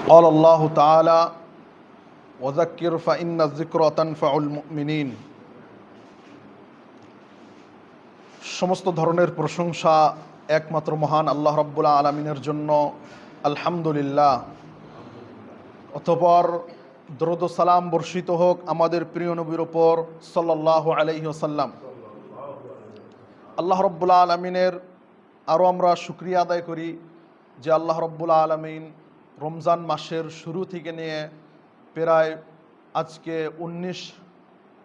قال الله تعالى وذكر فإن الذكرى تنفع المؤمنين। সমস্ত ধরনের প্রশংসা একমাত্র মহান আল্লাহ রাব্বুল আলামিনের জন্য। আলহামদুলিল্লাহ। অতঃপর দরুদ ও সালাম বর্ষিত হোক আমাদের প্রিয় নবীর উপর সাল্লাল্লাহু আলাইহি ওয়াসাল্লাম। আল্লাহ রাব্বুল আলামিনের আরও আমরা শুকরিয়া আদায় করি যে আল্লাহ রাব্বুল আলামিন রমজান মাসের শুরু থেকে নিয়ে প্রায় আজকে 19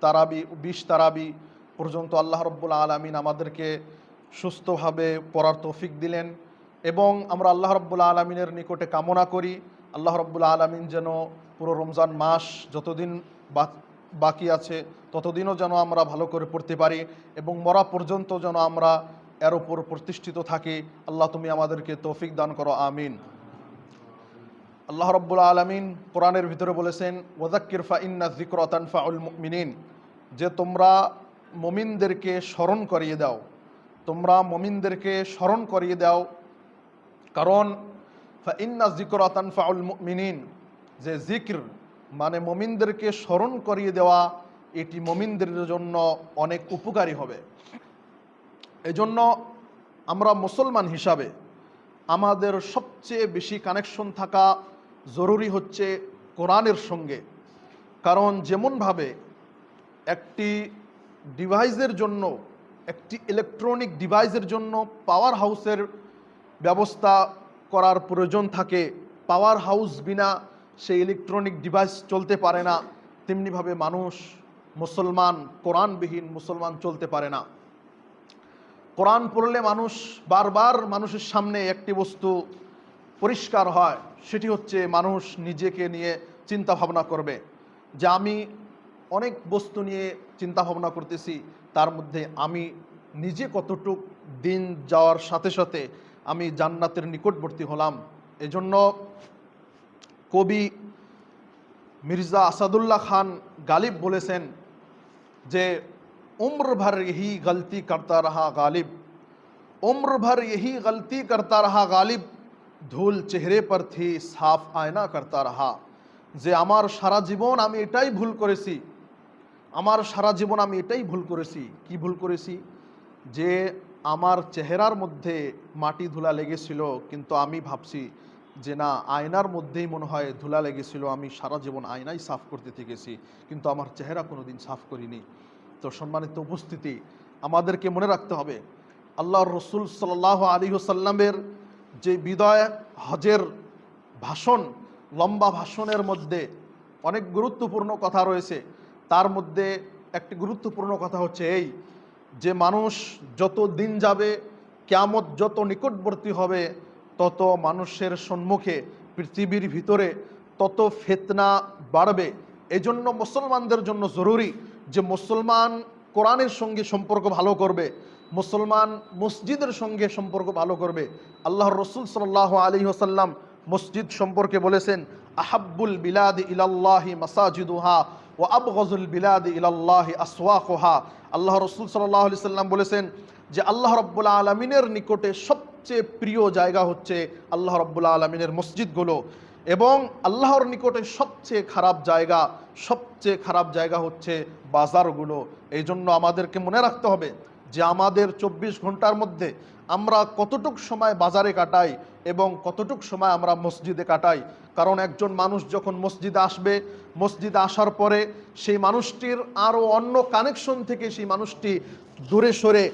তারাবি 20 তারাবি পর্যন্ত আল্লাহ রাব্বুল আলামিন আমাদেরকে সুস্থভাবে পড়ার তৌফিক দিলেন এবং আমরা আল্লাহ রাব্বুল আলামিনের নিকটে কামনা করি আল্লাহ রাব্বুল আলামিন যেন পুরো রমজান মাস যতদিন বাকি আছে ততদিনও যেন আমরা ভালো করে পড়তে পারি এবং মরা পর্যন্ত যেন আমরা এর উপর প্রতিষ্ঠিত থাকি। আল্লাহ তুমি আমাদেরকে তৌফিক দান করো, আমিন। আল্লাহ রাব্বুল আলামিন কোরআনের ভিতরে বলেছেন ওয়াযাক্কির ফাইন্না যিকরা তানফাউল মুমিনিন, যে তোমরা মুমিনদেরকে স্মরণ করিয়ে দাও, তোমরা মুমিনদেরকে স্মরণ করিয়ে দাও। কারণ ফাইন্না যিকরা তানফাউল মুমিনিন, যে জিক্র মানে মুমিনদেরকে স্মরণ করিয়ে দেওয়া, এটি মুমিনদের জন্য অনেক উপকারী হবে। এজন্য আমরা মুসলমান হিসাবে আমাদের সবচেয়ে বেশি কানেকশন থাকা জরুরি হচ্ছে কোরআনের সঙ্গে। কারণ যেমনভাবে একটি ডিভাইসের জন্য, একটি ইলেকট্রনিক ডিভাইসের জন্য পাওয়ার হাউসের ব্যবস্থা করার প্রয়োজন থাকে, পাওয়ার হাউস বিনা সেই ইলেকট্রনিক ডিভাইস চলতে পারে না, তেমনিভাবে মানুষ মুসলমান কোরআনবিহীন মুসলমান চলতে পারে না। কোরআন পড়লে মানুষ বারবার মানুষের সামনে একটি বস্তু পরিষ্কার হয়, সেটি হচ্ছে মানুষ নিজেকে নিয়ে চিন্তা ভাবনা করবে যে আমি অনেক বস্তু নিয়ে চিন্তা ভাবনা করতেছি, তার মধ্যে আমি নিজে কতটুক দিন যাওয়ার সাথে সাথে আমি জান্নাতের নিকটবর্তী হলাম। এজন্য কবি মির্জা আসাদুল্লাহ খান গালিব বলেছেন যে उम्र भर यही गलती करता रहा गालिब, उम्र भर यही गलती करता रहा गालिब, धूल चेहरे पर थी साफ आयना करता रहा। যে আমার সারা জীবন আমি এটাই ভুল করেছি, আমার সারা জীবন আমি এটাই ভুল করেছি। কি ভুল করেছি? যে আমার চেহারার মধ্যে মাটি ধুলা লেগেছিল, কিন্তু আমি ভাবছি যে না, আয়নার মধ্যেই মনে হয় ধুলা লেগেছিল, আমি সারা জীবন আয়নাই সাফ করতে থেকেছি, কিন্তু আমার চেহারা কোনোদিন সাফ করিনি। তো সম্মানিত উপস্থিতি, আমাদেরকে মনে রাখতে হবে আল্লাহর রসুল সাল্লাল্লাহু আলাইহি ওয়াসাল্লামের যে বিদায় হজের ভাষণ, লম্বা ভাষণের মধ্যে অনেক গুরুত্বপূর্ণ কথা রয়েছে। তার মধ্যে একটি গুরুত্বপূর্ণ কথা হচ্ছে এই যে মানুষ যত দিন যাবে, কিয়ামত যত নিকটবর্তী হবে, তত মানুষের সম্মুখে পৃথিবীর ভিতরে তত ফিতনা বাড়বে। এজন্য মুসলমানদের জন্য জরুরি যে মুসলমান কোরআনের সঙ্গে সম্পর্ক ভালো করবে, মুসলমান মসজিদের সঙ্গে সম্পর্ক ভালো করবে। আল্লাহর রসুল সাল্লাল্লাহু আলাইহি ওয়াসাল্লাম মসজিদ সম্পর্কে বলেছেন আহাব্বুল বিলাদি ইলাল্লাহি মাসাজিদুহা ওয়া আবগাযুল বিলাদি ইলাল্লাহি আসওয়াকুহা। আল্লাহ রসুল সাল্লাল্লাহু আলাইহি ওয়াসাল্লাম বলেছেন যে আল্লাহ রাব্বুল আলামিনের নিকটে সবচেয়ে প্রিয় জায়গা হচ্ছে আল্লাহ রাব্বুল আলামিনের মসজিদগুলো, এবং আল্লাহর নিকটে সবচেয়ে খারাপ জায়গা হচ্ছে বাজারগুলো। এই জন্য আমাদেরকে মনে রাখতে হবে যে আমাদের 24 ঘন্টার মধ্যে আমরা কতটুক সময় বাজারে কাটাই এবং কতটুক সময় আমরা মসজিদে কাটাই। কারণ একজন মানুষ যখন মসজিদে আসবে, মসজিদে আসার পরে সেই মানুষটির আরও অন্য কানেকশন থেকে সেই মানুষটি দূরে সরে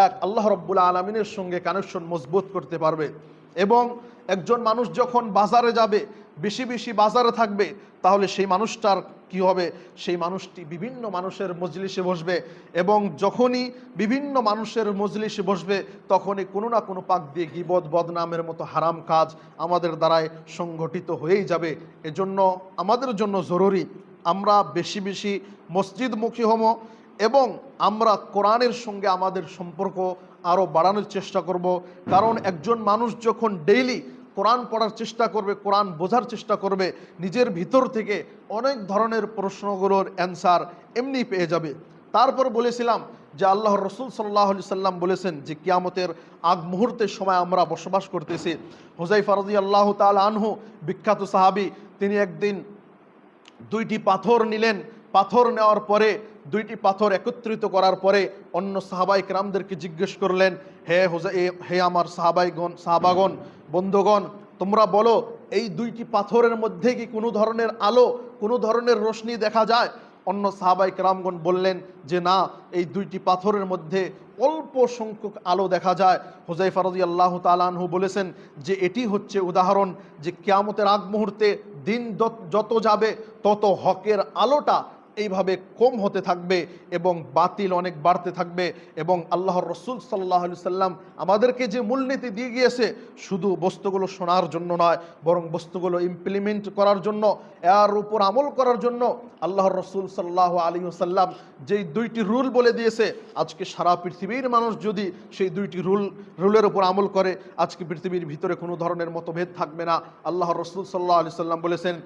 এক আল্লাহ রাব্বুল আলামিনের সঙ্গে কানেকশন মজবুত করতে পারবে। এবং একজন মানুষ যখন বাজারে যাবে, বেশি বেশি বাজারে থাকবে, তাহলে সেই মানুষটার কি হবে? সেই মানুষটি বিভিন্ন মানুষের মজলিসে বসবে, এবং যখনই বিভিন্ন মানুষের মজলিসে বসবে তখনই কোনো না কোনো পাক দিয়ে গীবত বদনামের মতো হারাম কাজ আমাদের দ্বারায় সংগঠিত হয়েই যাবে। এজন্য আমাদের জন্য জরুরি আমরা বেশি বেশি মসজিদমুখী হব এবং আমরা কোরআনের সঙ্গে আমাদের সম্পর্ক আরও বাড়ানোর চেষ্টা করব। কারণ একজন মানুষ যখন ডেইলি কোরআন পড়ার চেষ্টা করবে, কোরআন বোঝার চেষ্টা করবে, নিজের ভিতর থেকে অনেক ধরনের প্রশ্নগুলোর অ্যান্সার এমনি পেয়ে যাবে। তারপর বলেছিলাম যে আল্লাহর রসুল সাল্লাল্লাহু আলাইহি সাল্লাম বলেছেন যে কিয়ামতের আগ মুহূর্তের সময় আমরা বসবাস করতেছি। হুযায়ফা রাদিয়াল্লাহু তাআলা আনহু, বিখ্যাত সাহাবী, তিনি একদিন দুইটি পাথর নিলেন। পাথর নেওয়ার পরে, দুইটি পাথর একত্রিত করার পরে অন্য সাহাবাই কেরামদেরকে জিজ্ঞেস করলেন, হে আমার সাহাবাগণ, বন্ধুগণ, তোমরা বলো এই দুইটি পাথরের মধ্যে কি কোনো ধরনের আলো, কোনো ধরনের রোশনি দেখা যায়? অন্য সাহাবাই কেরামগণ বললেন যে না, এই দুইটি পাথরের মধ্যে অল্প সংখ্যক আলো দেখা যায়। হুযায়ফা রাদিয়াল্লাহু তাআলা আনহু বলেছেন যে এটি হচ্ছে উদাহরণ যে কিয়ামতের আগ মুহূর্তে দিন যত যাবে তত হকের আলোটা এইভাবে কম হতে থাকবে এবং বাতিল অনেক বাড়তে থাকবে। এবং আল্লাহর রসুল সাল্লাল্লাহু আলাইহি সাল্লাম আমাদেরকে যে মূলনীতি দিয়ে গিয়েছে, শুধু বস্তুগুলো শোনার জন্য নয়, বরং বস্তুগুলো ইমপ্লিমেন্ট করার জন্য, এর উপর আমল করার জন্য আল্লাহর রসুল সাল্লাল্লাহু আলাইহি সাল্লাম যেই দুইটি রুল বলে দিয়েছে, আজকে সারা পৃথিবীর মানুষ যদি সেই দুইটি রুলের উপর আমল করে, আজকে পৃথিবীর ভিতরে কোনো ধরনের মতভেদ থাকবে না। আল্লাহর রসুল সাল্লাল্লাহু আলাইহি সাল্লাম বলেছেন,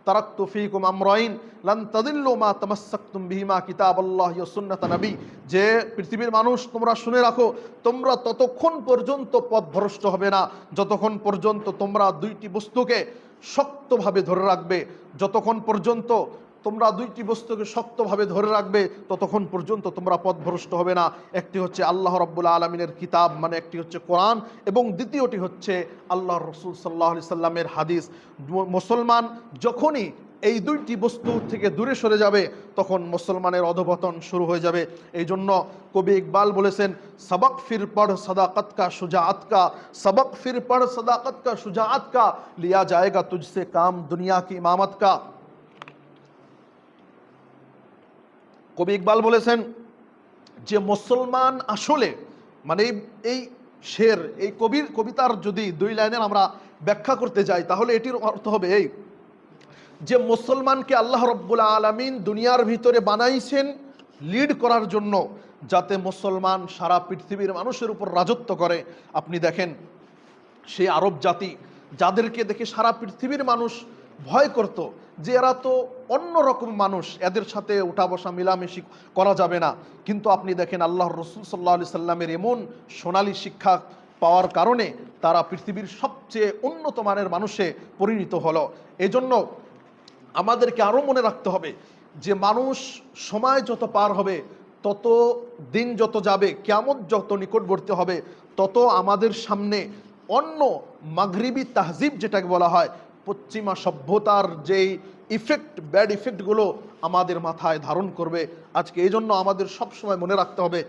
তারাকতু ফীকুম আমরাইন লান তাদিল্লু মা তামাসসাকতুম বিহিমা কিতাবাল্লাহি ওয়া সুন্নাত নবী, যে পৃথিবীর মানুষ তোমরা শুনে রাখো, তোমরা ততক্ষণ পর্যন্ত পথভ্রষ্ট হবে না যতক্ষণ পর্যন্ত তোমরা দুইটি বস্তুকে শক্তভাবে ধরে রাখবে। যতক্ষণ পর্যন্ত তোমরা দুইটি বস্তুকে শক্তভাবে ধরে রাখবে ততক্ষণ পর্যন্ত তোমরা পথভ্রষ্ট হবে না। একটি হচ্ছে আল্লাহ রাব্বুল আলামিনের কিতাব, মানে একটি হচ্ছে কোরআন, এবং দ্বিতীয়টি হচ্ছে আল্লাহর রাসূল সাল্লাল্লাহু আলাইহি সাল্লামের হাদিস। মুসলমান যখনই এই দুইটি বস্তু থেকে দূরে সরে যাবে তখন মুসলমানের অধঃপতন শুরু হয়ে যাবে। এই জন্য কবি ইকবাল বলেছেন, সবক ফির পড় সদাকত কা শুজাআত কা, সবক ফির পড় সদাকত কা শুজাআত কা, লিয়া জায়েগা তুঝসে কাম দুনিয়া কি ইমামত কা। কবি ইকবাল বলেছেন যে মুসলমান আসলে, মানে এই শের, এই কবিতার যদি দুই লাইনের আমরা ব্যাখ্যা করতে যাই তাহলে এটির অর্থ হবে এই যে মুসলমানকে আল্লাহ রাব্বুল আলামিন দুনিয়ার ভিতরে বানাইছেন লিড করার জন্য, যাতে মুসলমান সারা পৃথিবীর মানুষের উপর রাজত্ব করে। আপনি দেখেন সেই আরব জাতি যাদেরকে দেখে সারা পৃথিবীর মানুষ ভয় করত যে এরা তো অন্যরকম মানুষ, এদের সাথে উঠা বসা মিলামিশি করা যাবে না, কিন্তু আপনি দেখেন আল্লাহর রসুল সাল্লাল্লাহু আলাইহি সাল্লামের এমন সোনালী শিক্ষা পাওয়ার কারণে তারা পৃথিবীর সবচেয়ে উন্নত মানের মানুষে পরিণত হলো। এজন্য আমাদেরকে আরও মনে রাখতে হবে যে মানুষ সময় যত পার হবে, তত দিন যত যাবে, কিয়ামত যত নিকটবর্তী হবে, তত আমাদের সামনে অন্য মাগরিবি তাহজিব যেটাকে বলা হয়, পশ্চিমা সভ্যতার যেই ইফেক্ট, ব্যাড ইফেক্টগুলো আমাদের মাথায় ধারণ করবে। আজকে এই জন্য আমাদের সবসময় মনে রাখতে হবে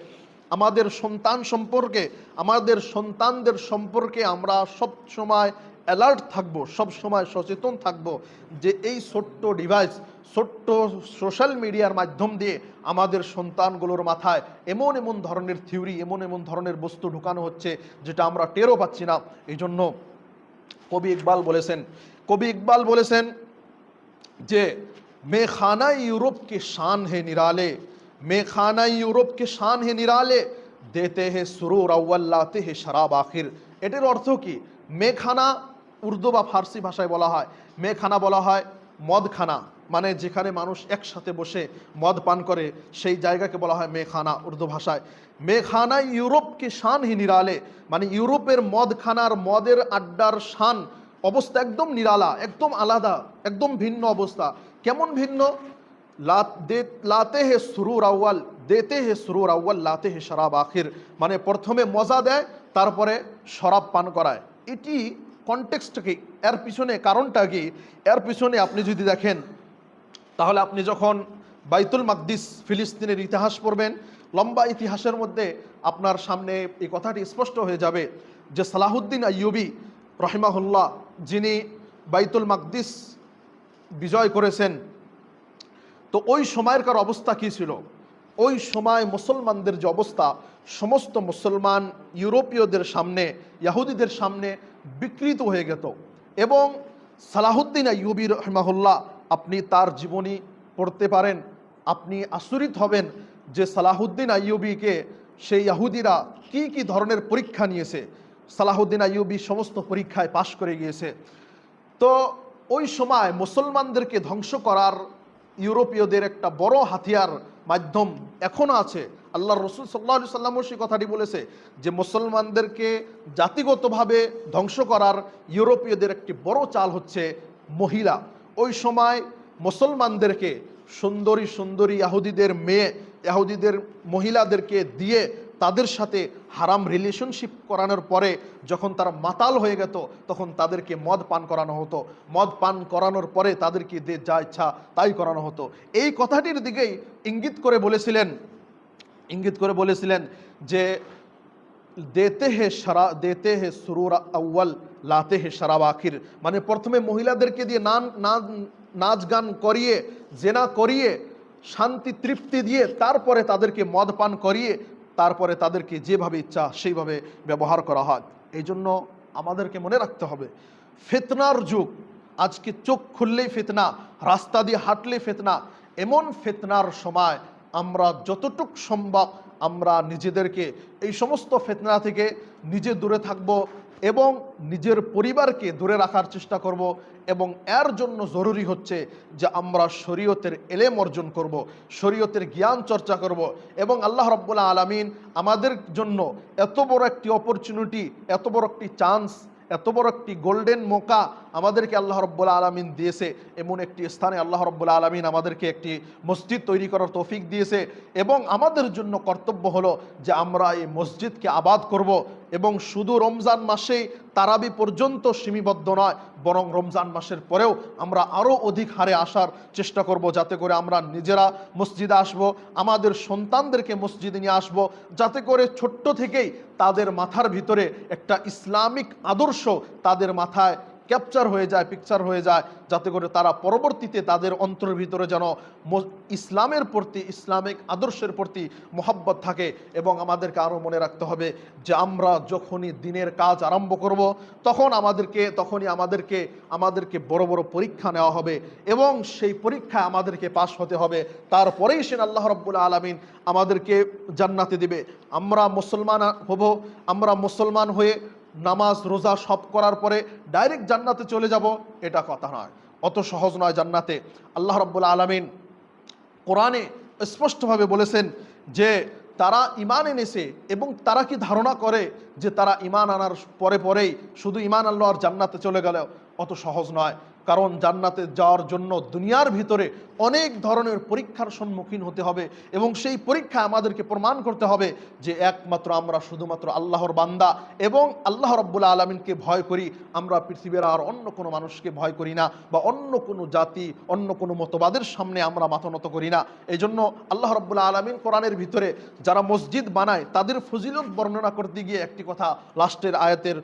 আমাদের সন্তান সম্পর্কে, আমাদের সন্তানদের সম্পর্কে আমরা সব সময় অ্যালার্ট থাকবো, সব সময় সচেতন থাকবো যে এই ছোট্ট ডিভাইস, ছোট্ট সোশ্যাল মিডিয়ার মাধ্যম দিয়ে আমাদের সন্তানগুলোর মাথায় এমন এমন ধরনের থিওরি, এমন এমন ধরনের বস্তু ঢুকানো হচ্ছে যেটা আমরা টেরও পাচ্ছি না। এই জন্য কবি ইকবাল বলেছেন যে মেখানা यूरोप के शान है निराले, मेखाना यूरोप के शान है निराले, देते हैं सुरूर अव्वल लाते हैं शराब आखिर। এটার অর্থ কি? মেখানা উর্দু বা ফার্সি ভাষায় বলা হয়, মেখানা বলা হয় মদখানা, মানে যেখানে মানুষ একসাথে বসে মদ পান করে সেই জায়গাকে বলা হয় মেখানা উর্দু ভাষায়। মেখানা ইউরোপ কি শান হি নিরালে, মানে ইউরোপের মদখানার, মদের আড্ডার শান, অবস্থা একদম নিরালা, একদম আলাদা, একদম ভিন্ন অবস্থা। কেমন ভিন্ন? লাতে হে সুরুর আউয়াল, দেতে হে সুরুর আউয়াল, লাতে হে শরাব আখির, মানে প্রথমে মজা দেয় তারপরে শরাব পান করায়। এটি কনটেক্সট কি, এর পিছনে কারণটা কি? এর পিছনে আপনি যদি দেখেন তাহলে আপনি যখন বাইতুল মাকদিস, ফিলিস্তিনের ইতিহাস পড়বেন, লম্বা ইতিহাসের মধ্যে আপনার সামনে এই কথাটি স্পষ্ট হয়ে যাবে যে সালাহুদ্দিন আইয়ুবী রহিমাহুল্লাহ, যিনি বাইতুল মাকদিস বিজয় করেছেন, তো ওই সময়কার অবস্থা কী ছিল? ওই সময় মুসলমানদের যে অবস্থা, সমস্ত মুসলমান ইউরোপীয়দের সামনে, ইহুদিদের সামনে বিকৃত হয়ে গেত। এবং সালাহুদ্দিন আইয়ুবী রহিমাহুল্লাহ, আপনি তার জীবনী পড়তে পারেন, আপনি আশ্চর্যিত হবেন যে সালাহুদ্দিন আইয়ুবীকে সেই ইহুদিরা কি কি ধরনের পরীক্ষা নিয়েছে। সালাহুদ্দিন আইয়ুবী সমস্ত পরীক্ষায় পাশ করে গিয়েছে। তো ওই সময় মুসলমানদেরকে ধ্বংস করার ইউরোপীয়দের একটা বড় হাতিয়ার মাধ্যম এখনও আছে। আল্লাহ রসুল সাল্লাল্লাহু আলাইহি সাল্লামও সেই কথাটি বলেছে যে মুসলমানদেরকে জাতিগতভাবে ধ্বংস করার ইউরোপীয়দের একটি বড় চাল হচ্ছে মহিলা। ওই সময় মুসলমানদেরকে সুন্দরী সুন্দরী ইহুদিদের মেয়ে, ইহুদিদের মহিলাদেরকে দিয়ে তাদের সাথে হারাম রিলেশনশিপ করানোর পরে যখন তারা মাতাল হয়ে যেত তখন তাদেরকে মদ পান করানো হতো। মদ পান করানোর পরে তাদেরকে যা ইচ্ছা তাই করানো হতো। এই কথাটির দিকেই ইঙ্গিত করে বলেছিলেন যে দেতে হে সুরুর আউ্য়াল লাতে হে শরাব আখির, মানে প্রথমে মহিলাদেরকে দিয়ে নাচ গান করিয়ে, জেনা করিয়ে, শান্তি তৃপ্তি দিয়ে তারপরে তাদেরকে মদ পান করিয়ে তারপরে তাদেরকে যেভাবে ইচ্ছা সেইভাবে ব্যবহার করা হয়। এই জন্য আমাদেরকে মনে রাখতে হবে ফিতনার যুগ। আজকে চোখ খুললেই ফিতনা, রাস্তা দিয়ে হাঁটলেই ফিতনা। এমন ফিতনার সময় আমরা যতটুক সম্ভব আমরা নিজেদেরকে এই সমস্ত ফিতনা থেকে নিজে দূরে থাকব এবং নিজের পরিবারকে দূরে রাখার চেষ্টা করব। এবং এর জন্য জরুরি হচ্ছে যে আমরা শরীয়তের এলেম অর্জন করব, শরীয়তের জ্ঞান চর্চা করব। এবং আল্লাহ রাব্বুল আলামিন আমাদের জন্য এত বড় একটি অপরচুনিটি, এত বড় একটি চান্স, এত বড় একটি গোল্ডেন মৌকা আমাদেরকে আল্লাহ রাব্বুল আলামিন দিয়েছে। এমন একটি স্থানে আল্লাহ রাব্বুল আলামিন আমাদেরকে একটি মসজিদ তৈরি করার তৌফিক দিয়েছে এবং আমাদের জন্য কর্তব্য হলো যে আমরা এই মসজিদকে আবাদ করব। এবং শুধু রমজান মাসেই তারাবি পর্যন্ত সীমাবদ্ধ নয়, বরং রমজান মাসের পরেও আমরা আরও অধিক হারে আসার চেষ্টা করব, যাতে করে আমরা নিজেরা মসজিদে আসব, আমাদের সন্তানদেরকে মসজিদে নিয়ে আসব, যাতে করে ছোট্ট থেকেই তাদের মাথার ভিতরে একটা ইসলামিক আদর্শ তাদের মাথায় ক্যাপচার হয়ে যায়, পিকচার হয়ে যায়, যাতে করে তারা পরবর্তীতে তাদের অন্তরের ভিতরে যেন ইসলামের প্রতি, ইসলামিক আদর্শের প্রতি মহব্বত থাকে। এবং আমাদেরকে আরও মনে রাখতে হবে যে আমরা যখনই দিনের কাজ আরম্ভ করব তখনই আমাদেরকে বড় বড় পরীক্ষা নেওয়া হবে এবং সেই পরীক্ষায় আমাদেরকে পাশ হতে হবে। তারপরেই সেন আল্লাহ রাব্বুল আলামিন আমাদেরকে জান্নাতে দিবে। আমরা মুসলমান হয়ে নামাজ রোজা সব করার পরে ডাইরেক্ট জান্নাতে চলে যাব, এটা কথা নয়, অত সহজ নয় জান্নাতে। আল্লাহ রাব্বুল আলামিন কোরআনে স্পষ্টভাবে বলেছেন যে তারা ঈমান এনেছে এবং তারা কি ধারণা করে যে তারা ঈমান আনার পরেই শুধু ঈমান আনলো আর জান্নাতে চলে গেল, অত সহজ নয়। কারণ জান্নাতে যাওয়ার জন্য দুনিয়ার ভিতরে অনেক ধরনের পরীক্ষার সম্মুখীন হতে হবে এবং সেই পরীক্ষা আমাদেরকে প্রমাণ করতে হবে যে একমাত্র আমরা শুধুমাত্র আল্লাহর বান্দা এবং আল্লাহ রাব্বুল আলামিনকে ভয় করি। আমরা পৃথিবীর আর অন্য কোনো মানুষকে ভয় করি না বা অন্য কোনো জাতি, অন্য কোনো মতবাদের সামনে আমরা মাথা নত করি না। এই জন্য আল্লাহ রাব্বুল আলামিন কোরআনের ভিতরে যারা মসজিদ বানায় তাদের ফজিলত বর্ণনা করতে গিয়ে একটি কথা লাস্টের আয়াতের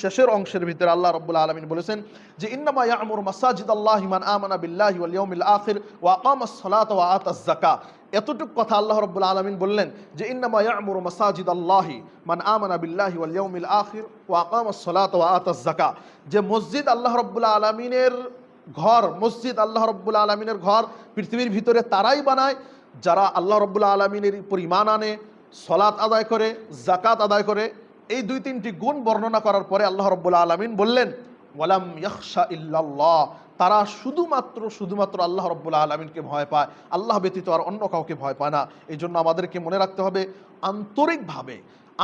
শেষের অংশের ভিতরে আল্লাহ রাব্বুল আলামিন বলেছেন যে ইন্নামা ইয়া'মুরু মাসাজিদাল্লাহি মান আমানা বিল্লাহি ওয়াল ইয়াউমিল আখির ওয়া আকামাস সালাতা ওয়া আতাজ যাকাত। এতটুকু কথা আল্লাহ রাব্বুল আলামিন বললেন যে ইন্নামা ইয়া'মুরু মাসাজিদাল্লাহি মান আমানা বিল্লাহি ওয়াল ইয়াউমিল আখির ওয়া আকামাস সালাতা ওয়া আতাজ যাকাত, যে মসজিদ আল্লাহ রাব্বুল আলামিনের ঘর পৃথিবীর ভিতরে তারাই বানায় যারা আল্লাহ রাব্বুল আলামিনের উপর ঈমান আনে, সালাত আদায় করে, যাকাত আদায় করে। এই দুই তিনটি গুণ বর্ণনা করার পরে আল্লাহ রাব্বুল আলামিন বললেন ওয়ালাম ইয়াখশা ইল্লাল্লাহ, তারা শুধুমাত্র আল্লাহ রাব্বুল আলামিনকে ভয় পায়, আল্লাহ ব্যতীত আর অন্য কাউকে ভয় পায় না। এই জন্য আমাদেরকে মনে রাখতে হবে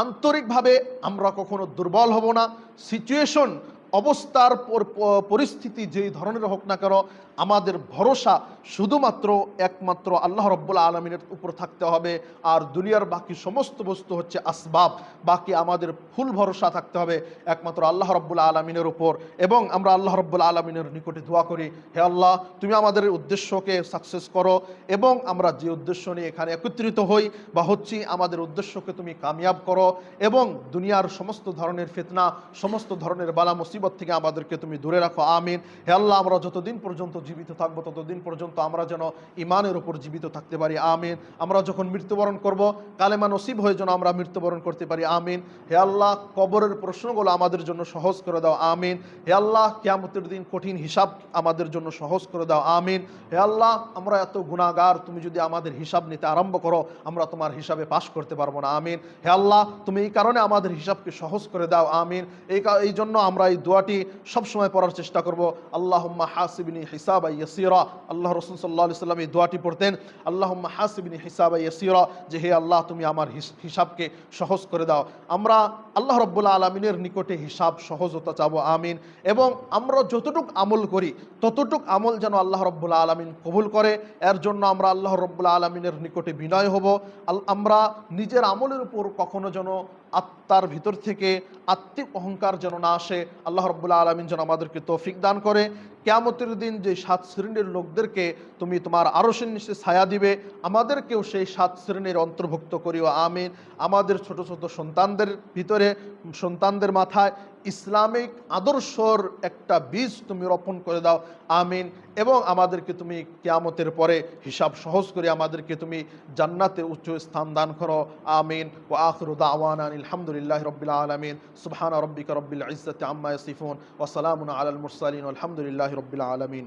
আন্তরিকভাবে আমরা কখনো দুর্বল হব না। সিচুয়েশন, অবস্থার পরিস্থিতি যেই ধরনের হোক না কেন, আমাদের ভরসা শুধুমাত্র একমাত্র আল্লাহ রাব্বুল আলামিনের উপর থাকতে হবে। আর দুনিয়ার বাকি সমস্ত বস্তু হচ্ছে আসবাব, বাকি আমাদের ফুল ভরসা থাকতে হবে একমাত্র আল্লাহ রাব্বুল আলামিনের উপর। এবং আমরা আল্লাহ রাব্বুল আলামিনের নিকটে দোয়া করি, হে আল্লাহ তুমি আমাদের উদ্দেশ্যকে সাকসেস করো এবং আমরা যে উদ্দেশ্য নিয়ে এখানে একত্রিত হই বা হচ্ছি, আমাদের উদ্দেশ্যকে তুমি কামিয়াব করো এবং দুনিয়ার সমস্ত ধরনের ফিতনা, সমস্ত ধরনের বালা মুসিবত থেকে আমাদেরকে তুমি দূরে রাখো, আমিন। হে আল্লাহ আমরা যতদিন পর্যন্ত জীবিত থাকবো ততদিন পর্যন্ত আমরা যেন ঈমানের উপর জীবিত থাকতে পারি, আমিন। আমরা যখন মৃত্যুবরণ করব কালেমা নসিব হয়ে যেন আমরা মৃত্যুবরণ করতে পারি, আমিন। হে আল্লাহ কবরের প্রশ্নগুলো আমাদের জন্য সহজ করে দাও, আমিন। হে আল্লাহ কিয়ামতের দিন কঠিন হিসাব আমাদের জন্য সহজ করে দাও, আমিন। হে আল্লাহ আমরা এত গুনাহগার, তুমি যদি আমাদের হিসাব নিতে আরম্ভ করো আমরা তোমার হিসাবে পাশ করতে পারবো না, আমিন। হে আল্লাহ তুমি এই কারণে আমাদের হিসাবকে সহজ করে দাও, আমিন। এই জন্য আমরা এই দোয়াটি সবসময় পড়ার চেষ্টা করব। আল্লাহুম্মা হাসিবনি হিসাবা ইয়াসিরা, আল্লাহ রাসূল সাল্লাল্লাহু আলাইহি ওয়াসাল্লাম এই দোয়াটি পড়তেন, আল্লাহুম্মা হাসিবনি হিসাবা ইয়াসিরা, যে হে আল্লাহ তুমি আমার হিসাবকে সহজ করে দাও। আমরা আল্লাহ রাব্বুল আলামিনের নিকটে হিসাব সহজতা চাবো, আমিন। এবং আমরা যতটুক আমল করি ততটুক আমল যেন আল্লাহ রাব্বুল আলামিন কবুল করে, এর জন্য আমরা আল্লাহ রাব্বুল আলামিনের নিকটে বিনয় হব। আমরা নিজের আমলের উপর কখনো যেন আত্মার ভিতর থেকে আত্মিক অহংকার যেন না আসে। আল্লাহ রাব্বুল আলামিন যেন আমাদেরকে তৌফিক দান করে। কিয়ামতের দিন যে 7 শ্রেণীর লোকদেরকে তুমি তোমার আরশের নিচে ছায়া দিবে, আমাদেরকেও সেই 7 শ্রেণীর অন্তর্ভুক্ত করিও, আমিন। আমাদের ছোট ছোট সন্তানদের মাথায় ইসলামিক আদর্শর একটা বীজ তুমি রোপণ করে দাও, আমিন। এবং আমাদেরকে তুমি কিয়ামতের পরে হিসাব সহজ করে আমাদেরকে তুমি জান্নাতে উচ্চ স্থান দান করো, আমিন। ওয়া আখিরু দাওয়ানা আলহামদুলিল্লাহি রাব্বিল আলামিন। সুবহানা রাব্বিকা রাব্বিল ইজ্জাতি আম্মা ইয়াসিফুন ওয়া সালামুন আলাল মুরসালিন ওয়া আলহামদুলিল্লাহি রাব্বিল আলামিন।